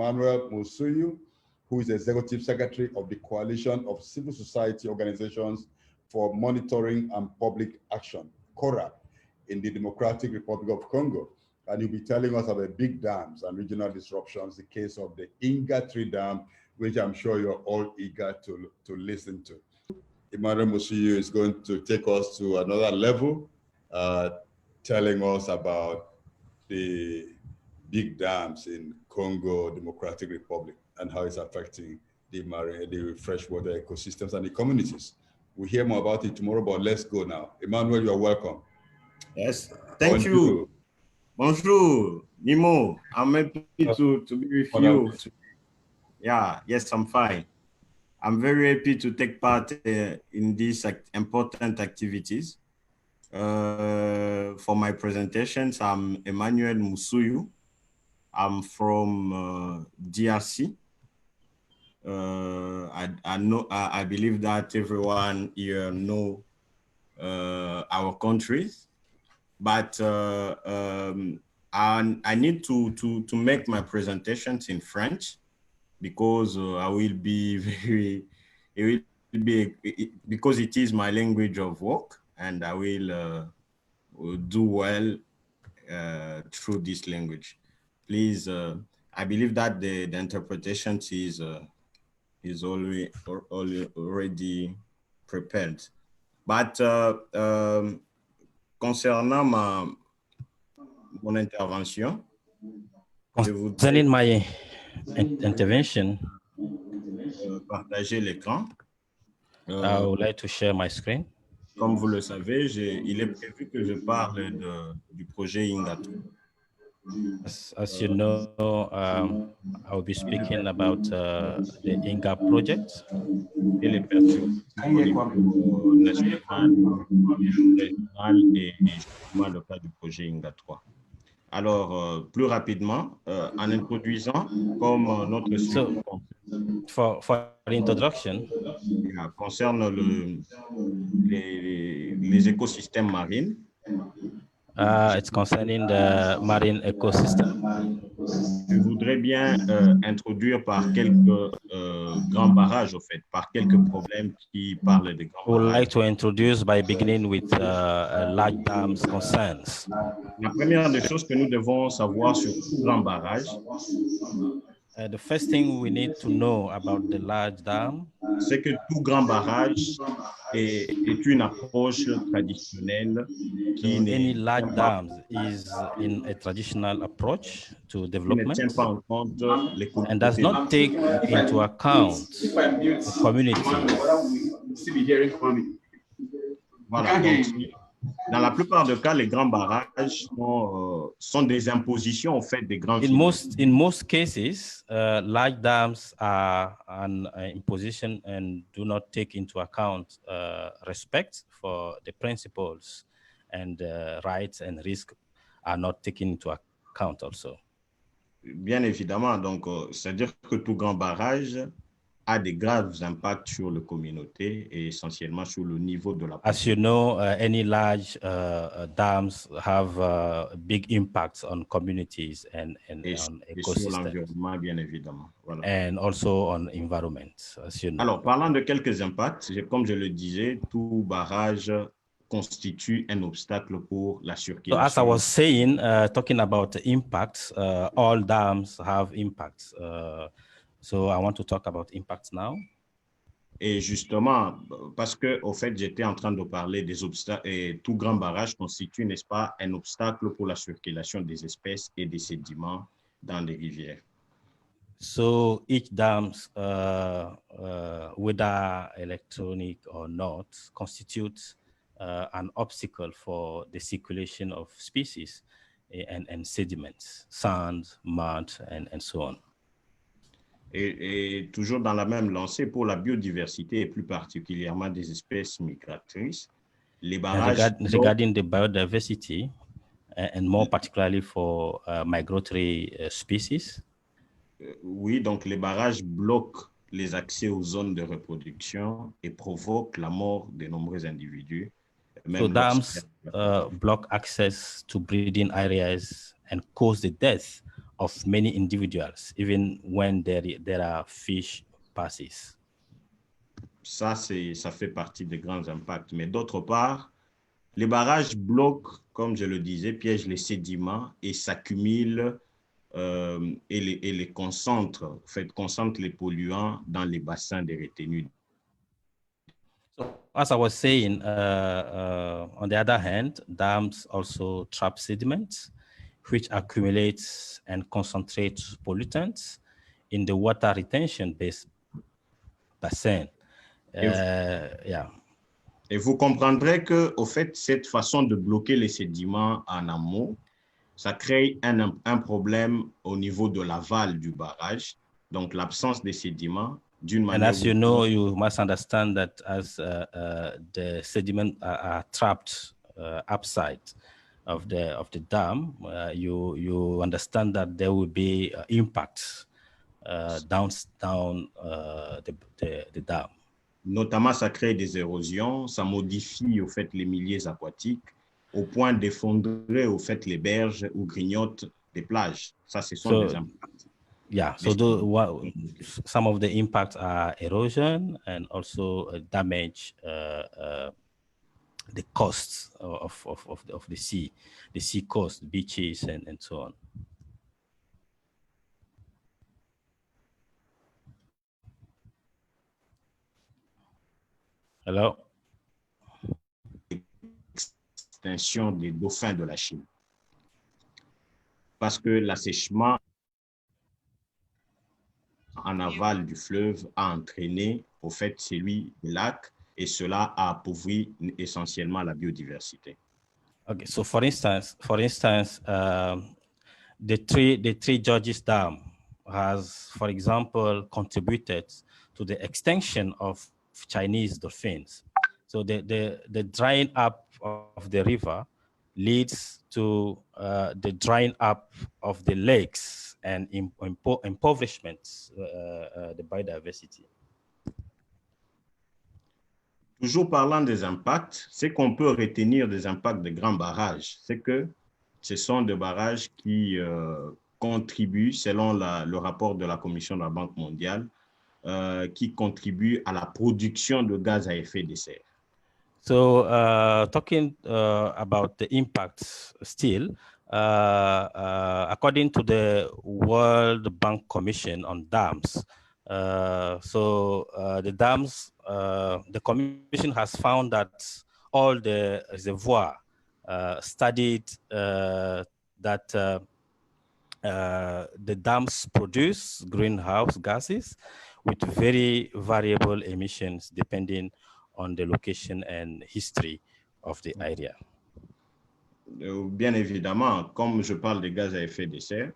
Emmanuel Musuyu, who is Executive Secretary of the Coalition of Civil Society Organizations for Monitoring and Public Action, CORAP, in the Democratic Republic of Congo. And he'll be telling us about big dams and regional disruptions, the case of the Inga 3 Dam, which I'm sure you're all eager to listen to. Emmanuel Musuyu is going to take us to another level, telling us about the big dams in Congo Democratic Republic and how it's affecting the freshwater ecosystems and the communities. We'll hear more about it tomorrow, but let's go now. Emmanuel, you're welcome. Yes, thank you. Bonjour, Nimo. I'm happy to be with you. Yeah, yes, I'm fine. I'm very happy to take part in these important activities. For my presentations, I'm Emmanuel Musuyu. I'm from DRC. I believe that everyone here know our countries, but I need to make my presentations in French because I will be because it is my language of work, and I will do well through this language. Please, I believe that the interpretation is already prepared. But concernant mon intervention, concerning my intervention, partager l'écran. I would like to share my screen. Comme vous le savez, il est prévu que je parle du projet Inga 3. As you know, I will be speaking about the Inga project et les perspectives au niveau national, régional et justement le cas du projet Inga 3. Alors, plus rapidement, en introduisant comme notre sujet. For l'introduction, concerne les écosystèmes marins. It's concerning the marine ecosystem. Je voudrais bien introduire par quelques grands barrages, au fait, par quelques problèmes qui parlent des grands barrages. I would like to introduce by beginning with large dams concerns. La première des choses que nous devons savoir sur tout grand barrage, the first thing we need to know about the large dam, c'est que tout grand barrage est une approche traditionnelle qui any large dams is in a traditional approach to development and does not take into account the community. Voilà, donc, dans la plupart des cas, les grands barrages sont des impositions au fait des grands. In most cases, large dams are an imposition and do not take into account respect for the principles, and rights and risks are not taken into account also. Bien évidemment, donc c'est-à-dire que tout grand barrage a des graves impacts sur la communauté et essentiellement sur le niveau de la population. As you know, any large dams have big impacts on communities and on ecosystems. Sur l'environnement, bien évidemment. Voilà. And also on environment, as you know. Alors, parlant de quelques impacts, comme je le disais, tout barrage constitue un obstacle pour la circulation. So as I was saying, talking about the impacts, all dams have impacts. So I want to talk about impacts now. Et justement, parce que au fait, j'étais en train de parler des obstacles et tout grand barrage constitue, n'est-ce pas, un obstacle pour la circulation des espèces et des sédiments dans les rivières. So each dams, whether electronic or not, constitutes an obstacle for the circulation of species and sediments, sand, mud, and so on. Et toujours dans la même lancée, pour la biodiversité et plus particulièrement des espèces migratrices, les barrages... Regarding the biodiversity, and more particularly for migratory species. Oui, donc les barrages bloquent les accès aux zones de reproduction et provoquent la mort de nombreux individus. So dams block access to breeding areas and cause the death of many individuals, even when there are fish passes. Ça fait partie des grands impacts. Mais d'autre part, les barrages bloquent, comme je le disais, piègent les sédiments et s'accumulent et les concentrent, en fait, concentrent les polluants dans les bassins des retenues. So, as I was saying, on the other hand, dams also trap sediments, which accumulates and concentrates pollutants in the water retention bassin. Yeah. Et vous comprendrez que, au fait, cette façon de bloquer les sédiments en amont, ça crée un problème au niveau de l'aval du barrage. Donc, l'absence des sédiments, d'une manière. And as you know, you must understand that as the sediments are trapped upside of the dam, you understand that there will be impact down the dam. Notamment, ça crée des érosions, ça modifie au fait les milieux aquatiques au point d'effondrer au fait les berges ou grignote des plages. Ça, ce sont des impacts. Yeah, so some of the impacts are erosion and also damage the costs of the sea coast, beaches, and so on. Hello? Extinction des dauphins de la Chine. Parce que l'assèchement en aval du fleuve a entraîné, au fait, celui des lacs, et cela a appauvri essentiellement la biodiversité. Okay, so for instance, the Three Gorges Dam has, for example, contributed to the extinction of Chinese dolphins. So the drying up of the river leads to the drying up of the lakes and impoverishment the biodiversity. Toujours parlant des impacts, c'est qu'on peut retenir des impacts de grands barrages. C'est que ce sont des barrages qui contribuent, selon le rapport de la Commission de la Banque mondiale, qui contribuent à la production de gaz à effet de serre. So talking about the impacts still, according to the World Bank Commission on dams, the dams, the commission has found that all the reservoir studied that the dams produce greenhouse gases with very variable emissions depending on the location and history of the area. Bien évidemment, comme je parle des gaz à effet de serre,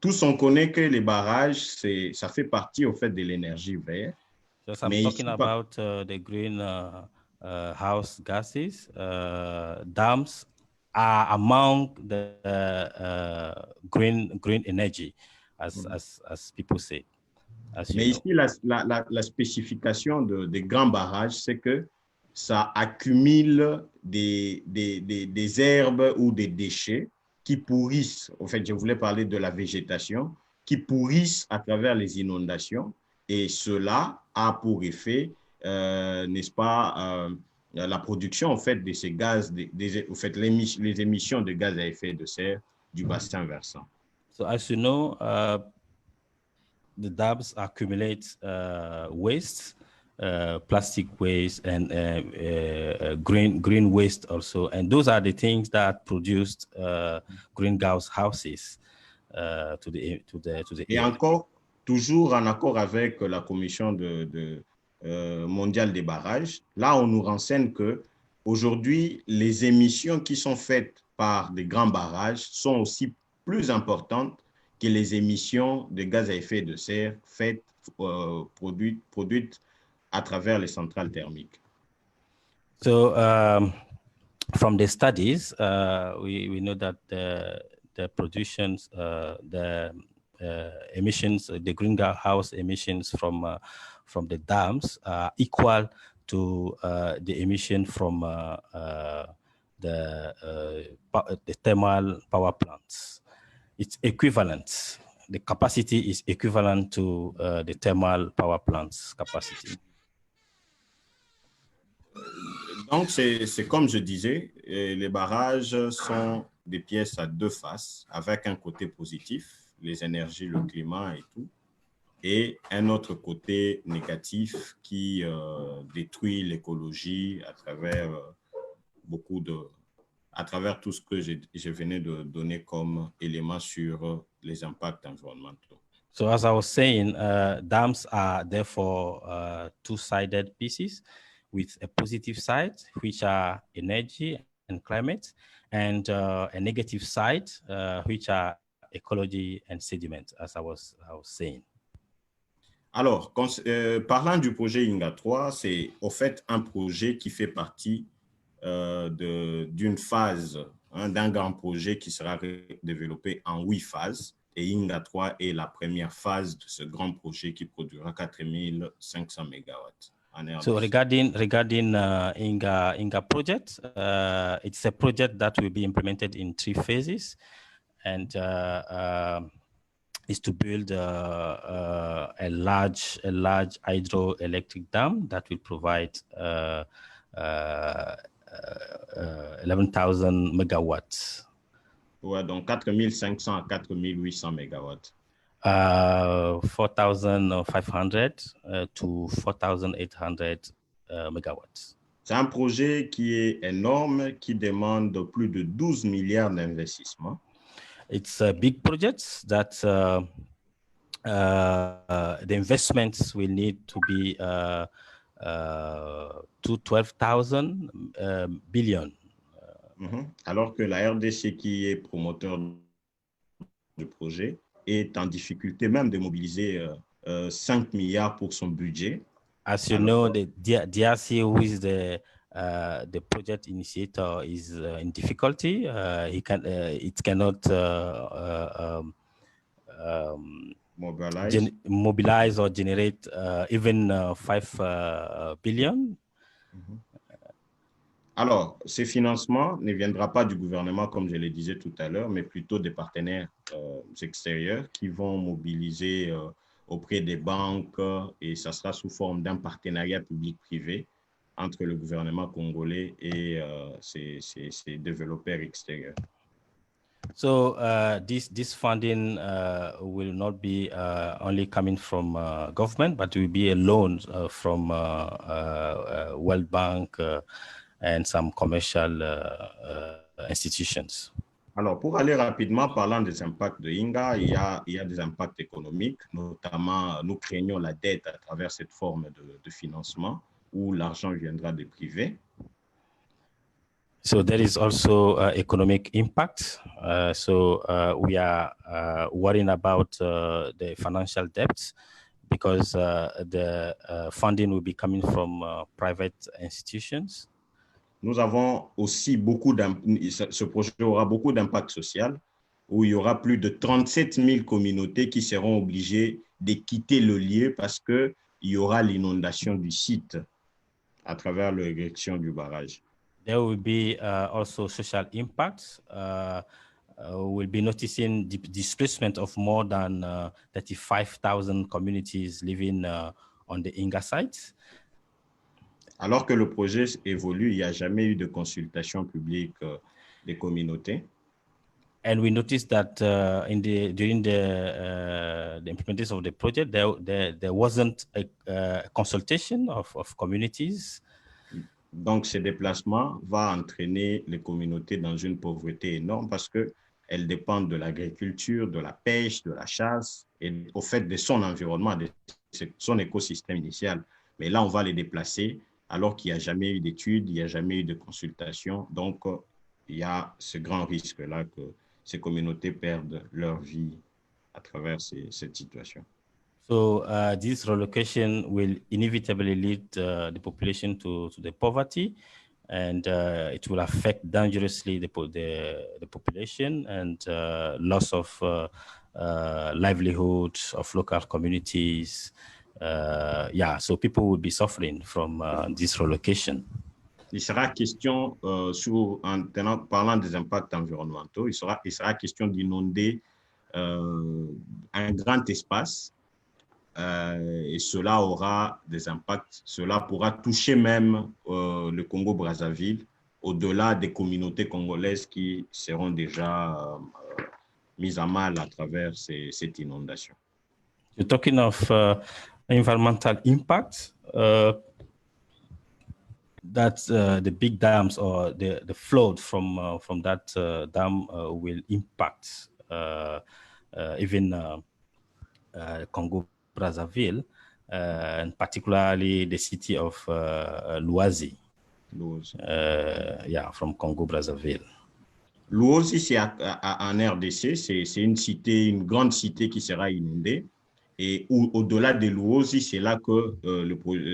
tous on connaît que les barrages, ça fait partie au fait de l'énergie verte. So I'm talking about the greenhouse gases. Dams are among the green energy, as people say. Mais ici, la spécification des grands barrages, c'est que ça accumule des herbes ou des déchets qui pourrissent. En fait, je voulais parler de la végétation, qui pourrissent à travers les inondations. Et cela a pour effet, n'est-ce pas, la production en fait, de ces gaz, en fait, les émissions de gaz à effet de serre du bassin versant. So as you know, the dams accumulate waste, plastic waste, and green waste also, and those are the things that produced greenhouse houses to the Et air. encore, toujours en accord avec la Commission mondiale des barrages, là on nous renseigne que aujourd'hui les émissions qui sont faites par des grands barrages sont aussi plus importantes que les émissions de gaz à effet de serre faites, produites à travers les centrales thermiques. So from the studies, we know that the productions, the emissions, the greenhouse emissions from the dams are equal to the emission from the thermal power plants. it's equivalent. The capacity is equivalent to the thermal power plant's capacity. Donc, c'est comme je disais, les barrages sont des pièces à deux faces, avec un côté positif, les énergies, le climat et tout, et un autre côté négatif qui détruit l'écologie à travers à travers tout ce que je venais de donner comme éléments sur les impacts environnementaux. So as I was saying, dams are therefore two-sided pieces with a positive side, which are energy and climate, and a negative side, which are ecology and sediment, as I was saying. Alors, parlant du projet INGA 3, c'est au fait un projet qui fait partie d'une phase, d'un grand projet qui sera développé en 8 phases. Et INGA 3 est la première phase de ce grand projet qui produira 4500 mégawatts. So regarding INGA project, it's a project that will be implemented in 3 phases, and is to build a large hydroelectric dam that will provide 11,000 megawatts. Ouais, donc 4500 à 4800 mégawatts. 4,500 to 4,800 megawatts. C'est un projet qui est énorme, qui demande plus de 12 milliards d'investissements. It's a big project that the investments will need to be to 12,000 billion. Alors que la RDC, qui est promoteur du projet, est en difficulté même de mobiliser 5 milliards pour son budget. As you know, the DRC, who is the project initiator, is in difficulty. It cannot mobilize or generate even 5 billion. Alors, ces financements ne viendront pas du gouvernement, comme je le disais tout à l'heure, mais plutôt des partenaires extérieurs qui vont mobiliser auprès des banques, et ça sera sous forme d'un partenariat public-privé entre le gouvernement congolais et ces développeurs extérieurs. So this funding will not be only coming from government, but will be a loan from World Bank and some commercial institutions. Alors, pour aller rapidement, parlant des impacts de INGA, il y a des impacts économiques, notamment nous craignons la dette à travers cette forme de financement où l'argent viendra des privés. So there is also economic impact. We are worrying about the financial debts because the funding will be coming from private institutions. Nous avons aussi ce projet aura beaucoup d'impact social, où il y aura plus de 37 000 communautés qui seront obligées de quitter le lieu parce qu'il y aura l'inondation du site à travers l'érection du barrage. There will be also social impacts. We'll be noticing the displacement of more than 35,000 communities living on the INGA site. Alors que le projet évolue, il n'y a jamais eu de consultation publique des communautés. And we noticed that during the implementation of the project, there wasn't a consultation of communities. Donc, ces déplacements vont entraîner les communautés dans une pauvreté énorme parce qu'elles dépendent de l'agriculture, de la pêche, de la chasse et au fait de son environnement, de son écosystème initial. Mais là, on va les déplacer alors qu'il n'y a jamais eu d'études, il n'y a jamais eu de consultation. Donc, il y a ce grand risque-là que ces communautés perdent leur vie à travers cette situation. So this relocation will inevitably lead the population to the poverty, and it will affect dangerously the population and loss of livelihood of local communities. So people will be suffering from this relocation. Il sera question, en parlant des impacts environnementaux, il sera question d'inonder un grand espace et cela aura des impacts. Cela pourra toucher même le Congo-Brazzaville au-delà des communautés congolaises qui seront déjà mises à mal à travers cette inondation. You're talking of environmental impact. That the big dams or the flood from that dam will impact even Congo Brazzaville, and particularly the city of Luazi. Yeah, from Congo Brazzaville. Luazi, c'est en RDC, c'est une cité, une grande cité qui sera inondée. Et au-delà de Luazi, c'est là que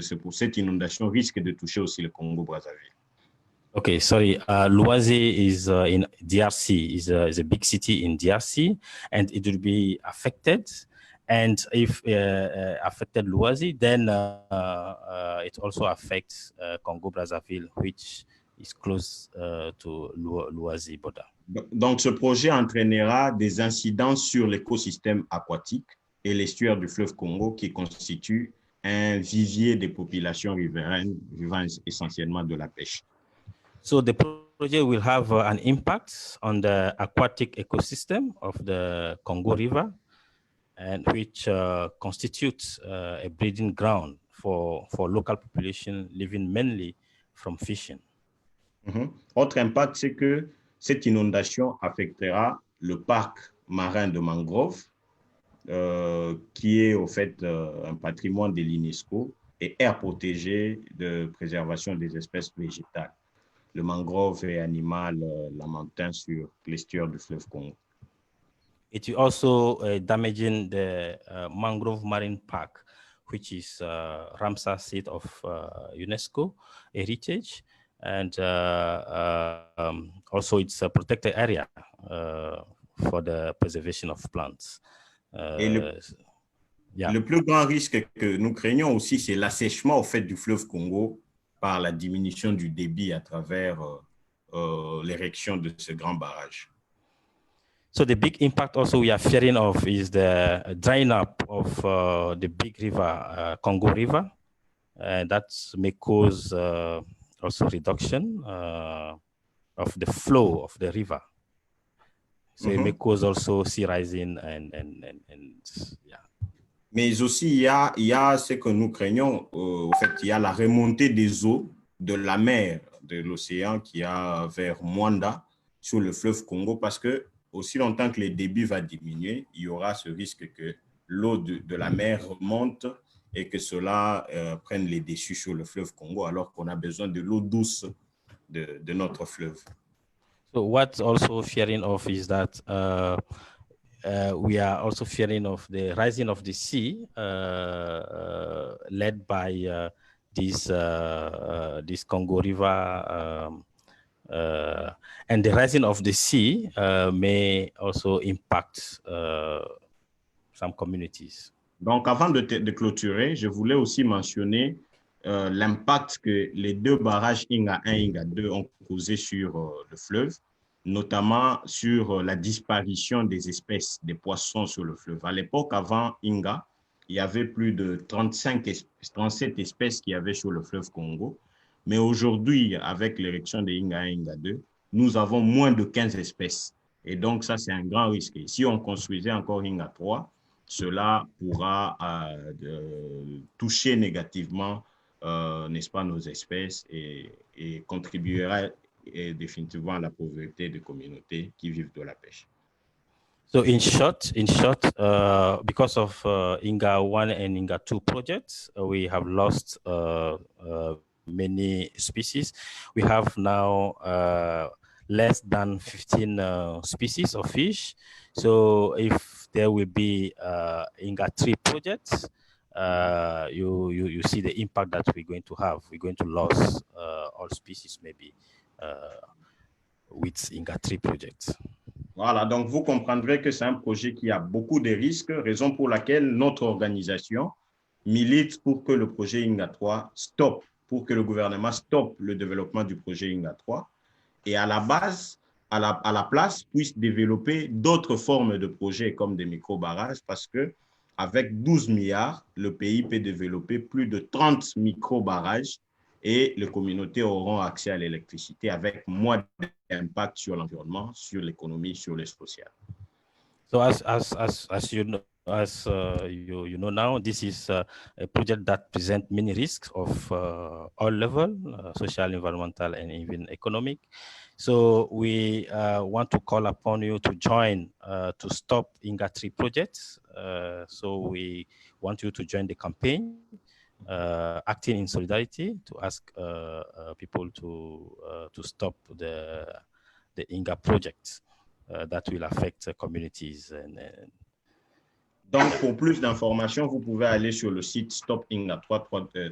cette inondation risque de toucher aussi le Congo-Brazzaville. Okay, sorry. Luazi is in DRC, is a big city in DRC, and it will be affected. And if affected Luazi, then it also affects Congo-Brazzaville, which is close to Luazi border. Donc, ce projet entraînera des incidences sur l'écosystème aquatique et l'estuaire du fleuve Congo, qui constitue un vivier des populations riveraines vivant essentiellement de la pêche. So the project will have an impact on the aquatic ecosystem of the Congo River, and which constitutes a breeding ground for local population living mainly from fishing. Autre impact, c'est que cette inondation affectera le parc marin de mangrove, qui est au fait un patrimoine de l'UNESCO et aire protégée de préservation des espèces végétales. Le mangrove est animal lamentin sur l'estuaire du fleuve Congo. It will also damaging the mangrove marine park, which is Ramsar site of UNESCO heritage, and also it's a protected area for the preservation of plants. Et le plus grand risque que nous craignons aussi, c'est l'assèchement au fait du fleuve Congo par la diminution du débit à travers l'érection de ce grand barrage. So the big impact also we are fearing of is the drying up of the big river, Congo River, and that may cause also reduction of the flow of the river. So it may cause also sea rising and yeah. Mais aussi, il y a ce que nous craignons, au fait, il y a la remontée des eaux de la mer, de l'océan qui a vers Mwanda sur le fleuve Congo, parce que aussi longtemps que le débit va diminuer, il y aura ce risque que l'eau de la mer remonte et que cela prenne les dessus sur le fleuve Congo, alors qu'on a besoin de l'eau douce de notre fleuve. So what's also fearing of is that we are also fearing of the rising of the sea led by this Congo River, and the rising of the sea may also impact some communities. Donc, avant de clôturer, je voulais aussi mentionner l'impact que les deux barrages Inga 1 et Inga 2 ont causé sur le fleuve, notamment sur la disparition des espèces, des poissons sur le fleuve. À l'époque, avant Inga, il y avait plus de 37 espèces qu'il y avait sur le fleuve Congo. Mais aujourd'hui, avec l'érection de Inga 1 et Inga 2, nous avons moins de 15 espèces. Et donc, ça, c'est un grand risque. Et si on construisait encore Inga 3, cela pourra toucher négativement, n'est-ce pas, nos espèces et contribuera définitivement à la pauvreté des communautés qui vivent de la pêche. So in short, because of Inga 1 and Inga 2 projects, we have lost many species. We have now less than 15 species of fish. So if there will be Inga 3 projects, you see the impact that we're going to have. We're going to lose all species maybe with Inga 3 projects. Voilà, donc vous comprendrez que c'est un projet qui a beaucoup de risques, raison pour laquelle notre organisation milite pour que le projet Inga 3 stoppe, pour que le gouvernement stoppe le développement du projet Inga 3. Et à la base, à la place, puisse développer d'autres formes de projets comme des micro-barrages parce que avec 12 milliards, le pays peut développer plus de 30 micro-barrages et les communautés auront accès à l'électricité avec moins d'impact sur l'environnement, sur l'économie, sur le social. So as you know, you know now, this is a project that presents many risks of all level, social, environmental, and even economic. So we want to call upon you to join to stop Inga 3 projects. So we want you to join the campaign, acting in solidarity to ask people to stop the Inga projects that will affect communities. Donc, pour plus d'informations, vous pouvez aller sur le site Stop Inga 3,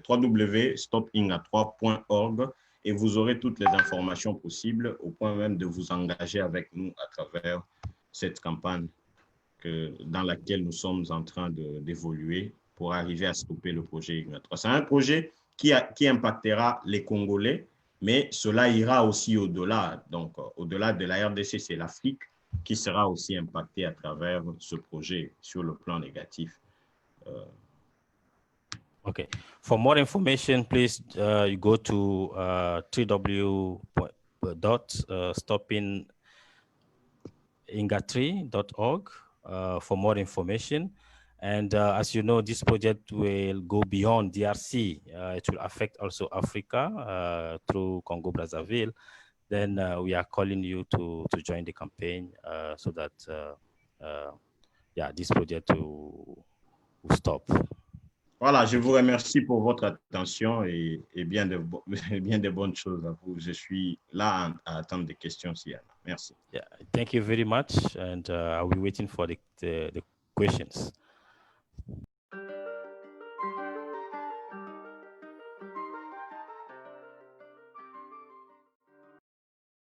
www.stopinga3.org et vous aurez toutes les informations possibles au point même de vous engager avec nous à travers cette campagne dans laquelle nous sommes en train d'évoluer pour arriver à stopper le projet Inga 3. C'est un projet qui impactera les Congolais, mais cela ira aussi au-delà. Donc, au-delà de la RDC, c'est l'Afrique qui sera aussi impactée à travers ce projet sur le plan négatif. Okay. For more information, please you go to www.stoppinginga3.org for more information. And as you know, this project will go beyond DRC. It will affect also Africa through Congo-Brazzaville. Then we are calling you to join the campaign so that this project will stop. Voilà, je vous remercie pour votre attention et bien de bonnes choses à vous. Je suis là à attendre des questions s'il y en a. Merci. Yeah, thank you very much, and I'll be waiting for the questions.